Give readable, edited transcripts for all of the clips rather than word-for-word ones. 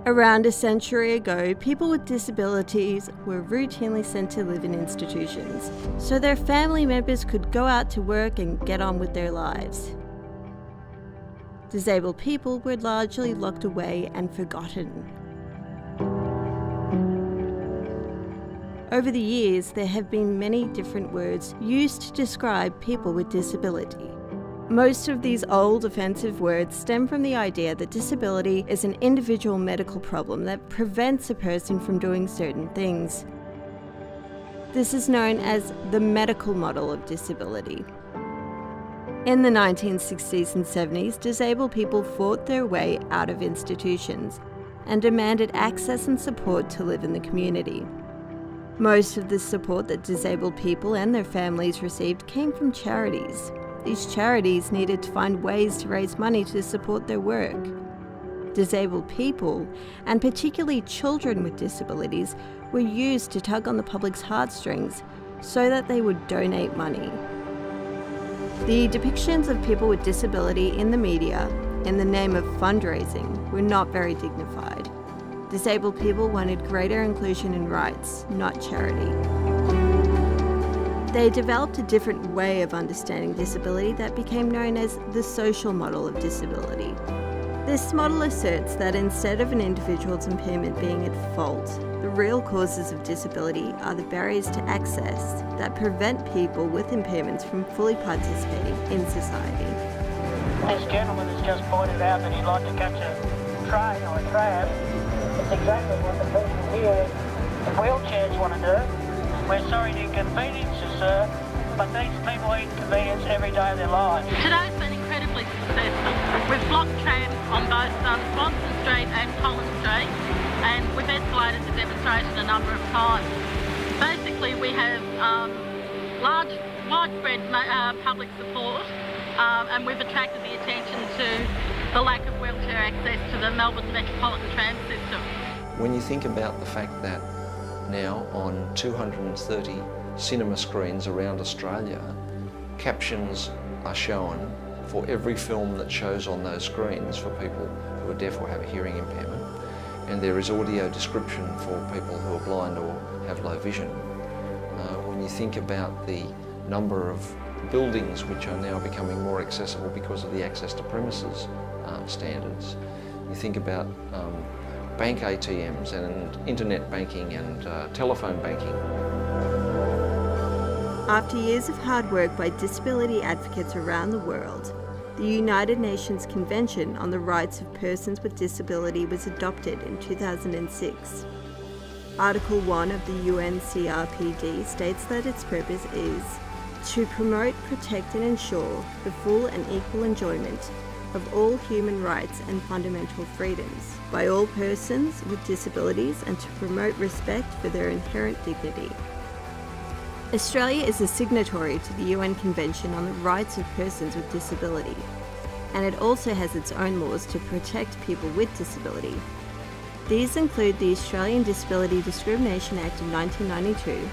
Around a century ago, people with disabilities were routinely sent to live in institutions, so their family members could go out to work and get on with their lives. Disabled people were largely locked away and forgotten. Over the years, there have been many different words used to describe people with disability. Most of these old offensive words stem from the idea that disability is an individual medical problem that prevents a person from doing certain things. This is known as the medical model of disability. In the 1960s and 70s, disabled people fought their way out of institutions and demanded access and support to live in the community. Most of the support that disabled people and their families received came from charities. These charities needed to find ways to raise money to support their work. Disabled people, and particularly children with disabilities, were used to tug on the public's heartstrings so that they would donate money. The depictions of people with disability in the media, in the name of fundraising, were not very dignified. Disabled people wanted greater inclusion and rights, not charity. They developed a different way of understanding disability that became known as the social model of disability. This model asserts that instead of an individual's impairment being at fault, the real causes of disability are the barriers to access that prevent people with impairments from fully participating in society. This gentleman has just pointed out that he'd like to catch a train or a tram. It's exactly what the people here in wheelchairs want to do. We're sorry to inconvenience you, sir, but these people inconvenience every day of their lives. Today's been incredibly successful. We've blocked trams on both Swanson Street and Collins Street, and we've escalated the demonstration a number of times. Basically, we have widespread public support, and we've attracted the attention to the lack of wheelchair access to the Melbourne Metropolitan Tram system. When you think about the fact that now on 230 cinema screens around Australia, captions are shown for every film that shows on those screens for people who are deaf or have a hearing impairment, and there is audio description for people who are blind or have low vision. When you think about the number of buildings which are now becoming more accessible because of the access to premises standards, you think about bank ATMs and internet banking and telephone banking. After years of hard work by disability advocates around the world, the United Nations Convention on the Rights of Persons with Disability was adopted in 2006. Article 1 of the UNCRPD states that its purpose is to promote, protect and ensure the full and equal enjoyment of all human rights and fundamental freedoms by all persons with disabilities and to promote respect for their inherent dignity. Australia is a signatory to the UN Convention on the Rights of Persons with Disability, and it also has its own laws to protect people with disability. These include the Australian Disability Discrimination Act of 1992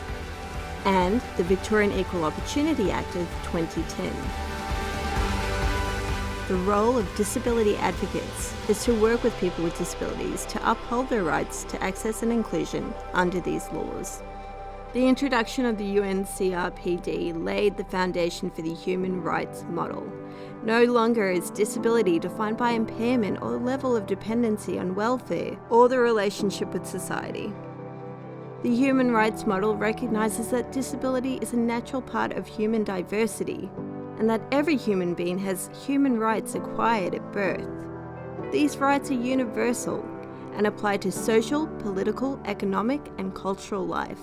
and the Victorian Equal Opportunity Act of 2010. The role of disability advocates is to work with people with disabilities to uphold their rights to access and inclusion under these laws. The introduction of the UNCRPD laid the foundation for the human rights model. No longer is disability defined by impairment or level of dependency on welfare or the relationship with society. The human rights model recognises that disability is a natural part of human diversity and that every human being has human rights acquired at birth. These rights are universal and apply to social, political, economic and cultural life.